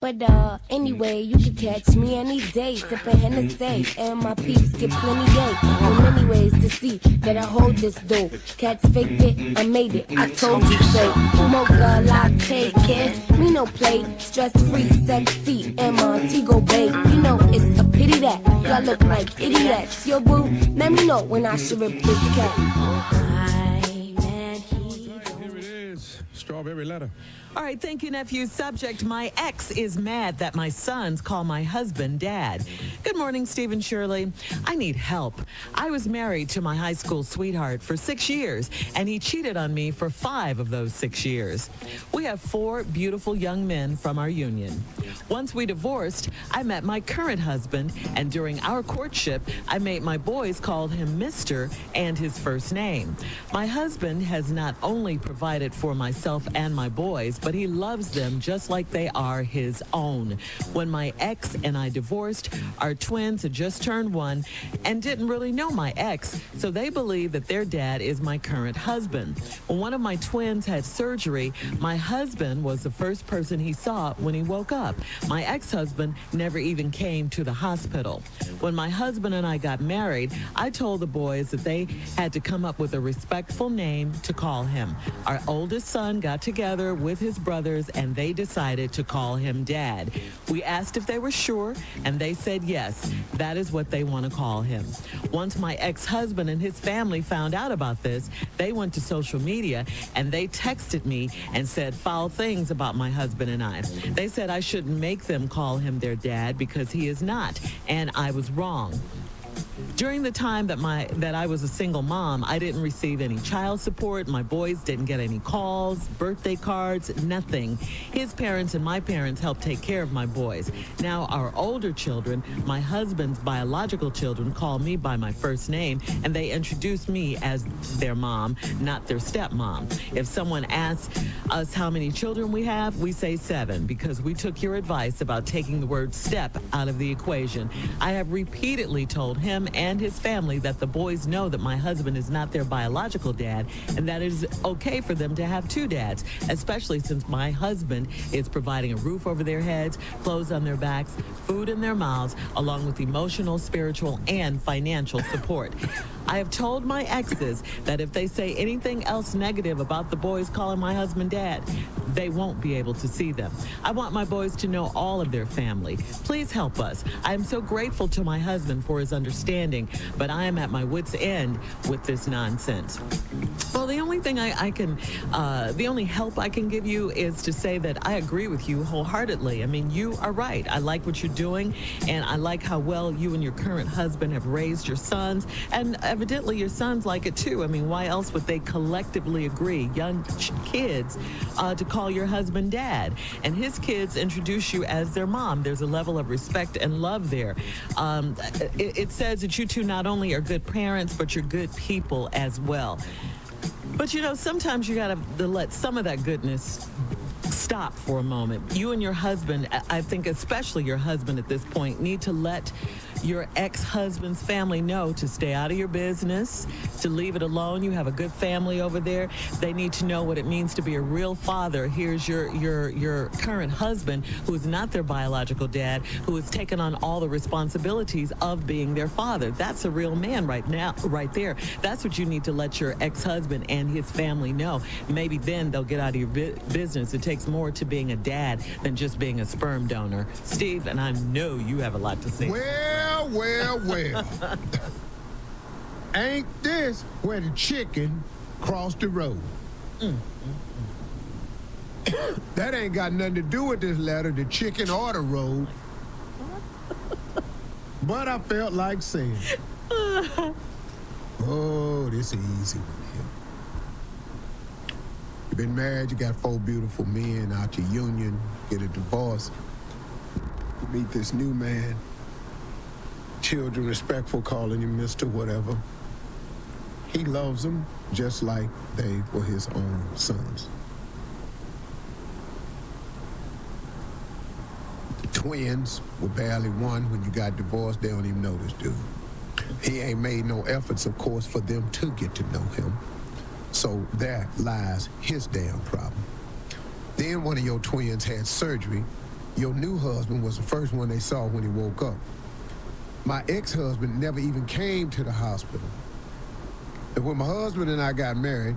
But anyway, you can catch me any day, sipping Hennessy, and my peeps get plenty gay. In many ways to see that I hold this dough. Cats faked it, I made it, I told you so. Mocha latte, kid, me no play. Stress-free, sexy, and Montego Bay. You know it's a pity that y'all look like idiots. Yo boo, let me know when I should rip this cat. Here it is, strawberry letter. All right, thank you, nephew. Subject, my ex is mad that my sons call my husband dad. Good morning, Stephen Shirley. I need help. I was married to my high school sweetheart for 6 years, and he cheated on me for 5 of those 6 years. We have 4 beautiful young men from our union. Once we divorced, I met my current husband, and during our courtship, I made my boys call him Mr. and his first name. My husband has not only provided for myself and my boys, but he loves them just like they are his own. When my ex and I divorced, our twins had just turned 1 and didn't really know my ex, so they believe that their dad is my current husband. When one of my twins had surgery, my husband was the first person he saw when he woke up. My ex-husband never even came to the hospital. When my husband and I got married, I told the boys that they had to come up with a respectful name to call him. Our oldest son got together with his brothers and they decided to call him Dad. We asked if they were sure and they said yes, that is what they want to call him. Once my ex-husband and his family found out about this, they went to social media and they texted me and said foul things about my husband and I. They said I shouldn't make them call him their dad because he is not, and I was wrong. During the time that I was a single mom, I didn't receive any child support. My boys didn't get any calls, birthday cards, nothing. His parents and my parents helped take care of my boys. Now our older children, my husband's biological children, call me by my first name, and they introduce me as their mom, not their stepmom. If someone asks us how many children we have, we say 7 because we took your advice about taking the word step out of the equation. I have repeatedly told him and his family that the boys know that my husband is not their biological dad and that it is okay for them to have 2 dads, especially since my husband is providing a roof over their heads, clothes on their backs, food in their mouths, along with emotional, spiritual, and financial support. I have told my exes that if they say anything else negative about the boys calling my husband dad, they won't be able to see them. I want my boys to know all of their family. Please help us. I am so grateful to my husband for his understanding, but I am at my wit's end with this nonsense. Well, the only thing the only help I can give you is to say that I agree with you wholeheartedly. I mean, you are right. I like what you're doing, and I like how well you and your current husband have raised your sons, and evidently your sons like it too. I mean, why else would they collectively agree, young kids, to call your husband dad? And his kids introduce you as their mom. There's a level of respect and love there. It says that you two not only are good parents, but you're good people as well. But you know, sometimes you gotta let some of that goodness stop for a moment. You and your husband, I think especially your husband at this point, need to let your ex-husband's family know to stay out of your business, to leave it alone. You have a good family over there. They need to know what it means to be a real father. Here's your current husband, who is not their biological dad, who has taken on all the responsibilities of being their father. That's a real man right now, right there. That's what you need to let your ex-husband and his family know. Maybe then they'll get out of your business. It takes more to being a dad than just being a sperm donor. Steve, and I know you have a lot to say. Well. Ain't this where the chicken crossed the road? That ain't got nothing to do with this letter, the chicken or the road. But I felt like saying, oh, this is an easy one here. You've been married, you got 4 beautiful men out your union, get a divorce, you meet this new man, children respectful, calling you Mr. Whatever. He loves them just like they were his own sons. The twins were barely 1 when you got divorced. They don't even know this dude. He ain't made no efforts, of course, for them to get to know him. So there lies his damn problem. Then one of your twins had surgery, Your new husband was the first one they saw when he woke up. My ex-husband never even came to the hospital. And when my husband and I got married,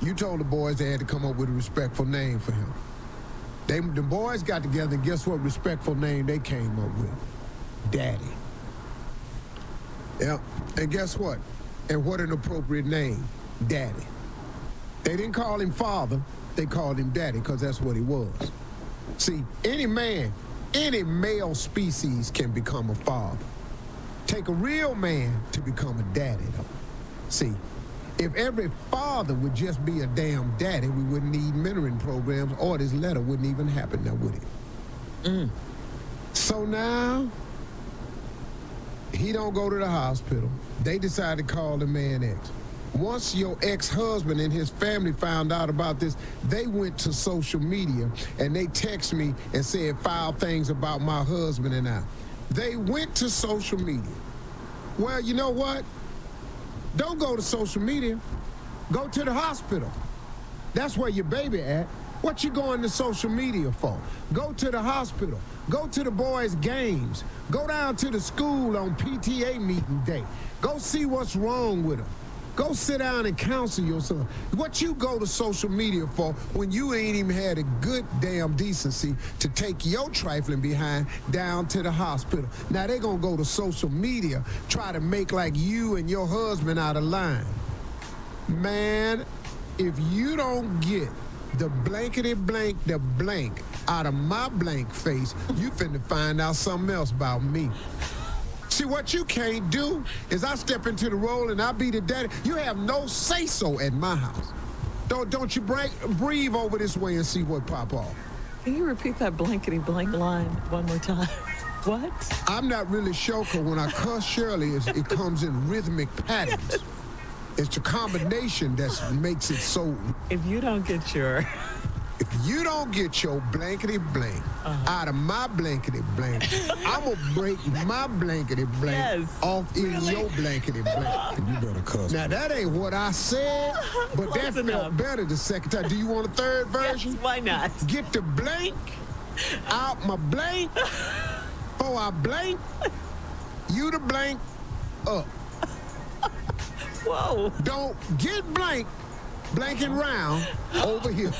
you told the boys they had to come up with a respectful name for him. The boys got together, and guess what respectful name they came up with? Daddy. Yeah, and guess what? And what an appropriate name, Daddy. They didn't call him father, they called him daddy, because that's what he was. See, any man, any male species can become a father. Take a real man to become a daddy, though. See, if every father would just be a damn daddy, we wouldn't need mentoring programs, or this letter wouldn't even happen now, would it? So now, he don't go to the hospital. They decide to call the man ex. Once your ex-husband and his family found out about this, they went to social media and they text me and said foul things about my husband and I. They went to social media. Well, you know what? Don't go to social media. Go to the hospital. That's where your baby at. What you going to social media for? Go to the hospital. Go to the boys' games. Go down to the school on PTA meeting day. Go see what's wrong with them. Go sit down and counsel your son. What you go to social media for when you ain't even had a good damn decency to take your trifling behind down to the hospital? Now they gonna go to social media, try to make like you and your husband out of line. Man, if you don't get the blankety blank, the blank out of my blank face, you finna find out something else about me. See, what you can't do is I step into the role and I be the daddy. You have no say-so at my house. Don't you breathe over this way and see what pop off. Can you repeat that blankety blank line one more time? What? I'm not really sure, because when I cuss Shirley, it comes in rhythmic patterns. It's the combination that makes it so... If you don't get your blankety blank out of my blankety blank, I'm going to break my blankety blank off in your blankety blank. You better cuss. Now, that ain't what I said, but that felt enough. better the second time. Do you want a third version? Yes, why not? Get the blank out my blank. Before I blank, you the blank up. Whoa. Don't get blanking round over here.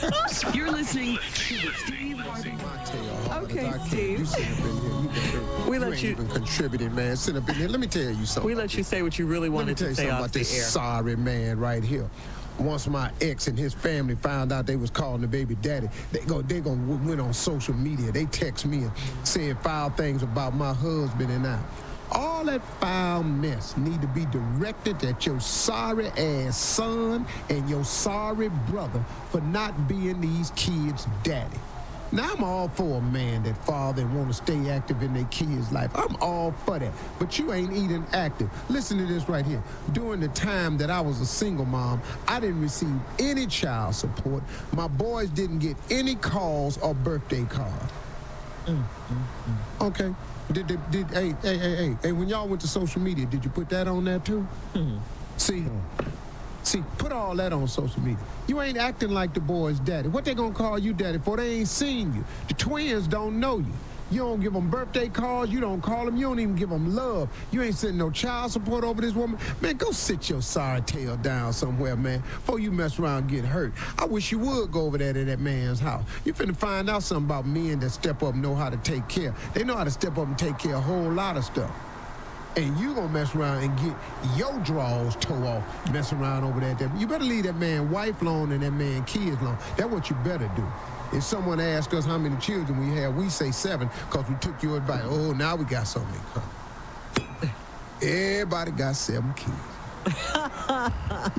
You're listening to the Steve Harvey. Okay, Steve. We let you even contributing, man. Sit up in here. Let me tell you something. We let you say what you really wanted to say off the air. Sorry man right here. Once my ex and his family found out they was calling the baby daddy, they went on social media. They text me and said foul things about my husband and I. All that foul mess need to be directed at your sorry ass son and your sorry brother for not being these kids' daddy. Now, I'm all for a man that father and want to stay active in their kids' life. I'm all for that. But you ain't even active. Listen to this right here. During the time that I was a single mom, I didn't receive any child support. My boys didn't get any calls or birthday cards. Okay. Hey, when y'all went to social media, did you put that on there too? See, put all that on social media. You ain't acting like the boy's daddy. What they gonna call you daddy for? They ain't seen you. The twins don't know you. You don't give them birthday cards. You don't call them. You don't even give them love. You ain't sending no child support over this woman. Man, go sit your sorry tail down somewhere, man, before you mess around and get hurt. I wish you would go over there to that man's house. You finna find out something about men that step up and know how to take care. They know how to step up and take care of a whole lot of stuff. And you gonna mess around and get your drawers tore off messing around over there. You better leave that man wife alone and that man kids alone. That's what you better do. If someone asks us how many children we have, we say 7 because we took your advice. Oh, now we got so many. Everybody got 7 kids.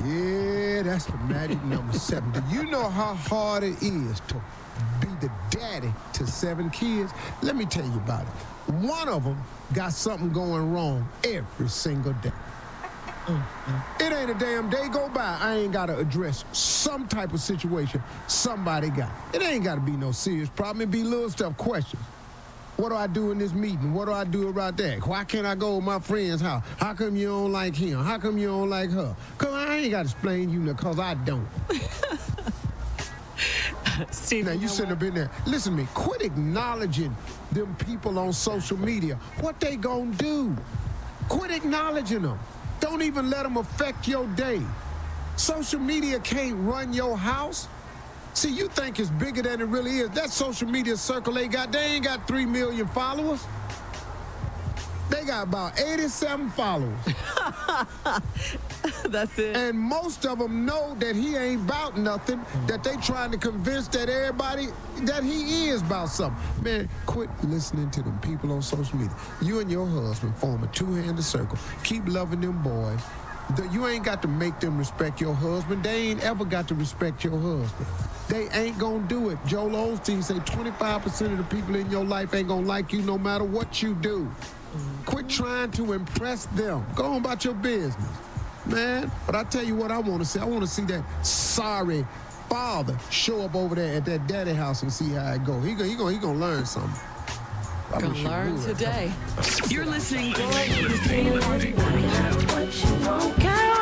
Yeah, that's the magic number 7. Do you know how hard it is to be the daddy to 7 kids? Let me tell you about it. One of them got something going wrong every single day. It ain't a damn day go by I ain't got to address some type of situation somebody got. It ain't got to be no serious problem. It be little stuff questions. What do I do in this meeting? What do I do about that? Why can't I go to my friend's house? How come you don't like him? How come you don't like her? Because I ain't got to explain you because I don't. Steve, Now, you shouldn't have been there. Listen to me. Quit acknowledging them people on social media. What they gonna do? Quit acknowledging them. Don't even let them affect your day. Social media can't run your house. See, you think it's bigger than it really is. That social media circle they ain't got 3 million followers. They got about 87 followers. That's it. And most of them know that he ain't about nothing, that they trying to convince that everybody that he is about something. Man, quit listening to them people on social media. You and your husband form a two-handed circle. Keep loving them boys. You ain't got to make them respect your husband. They ain't ever got to respect your husband. They ain't gonna do it. Joel Osteen say 25% of the people in your life ain't gonna like you no matter what you do. Quit trying to impress them. Go on about your business, man. But I tell you what I want to see. I want to see that sorry father show up over there at that daddy house and see how it go. He gonna learn something. Gonna learn today. You're listening to What you want, girl?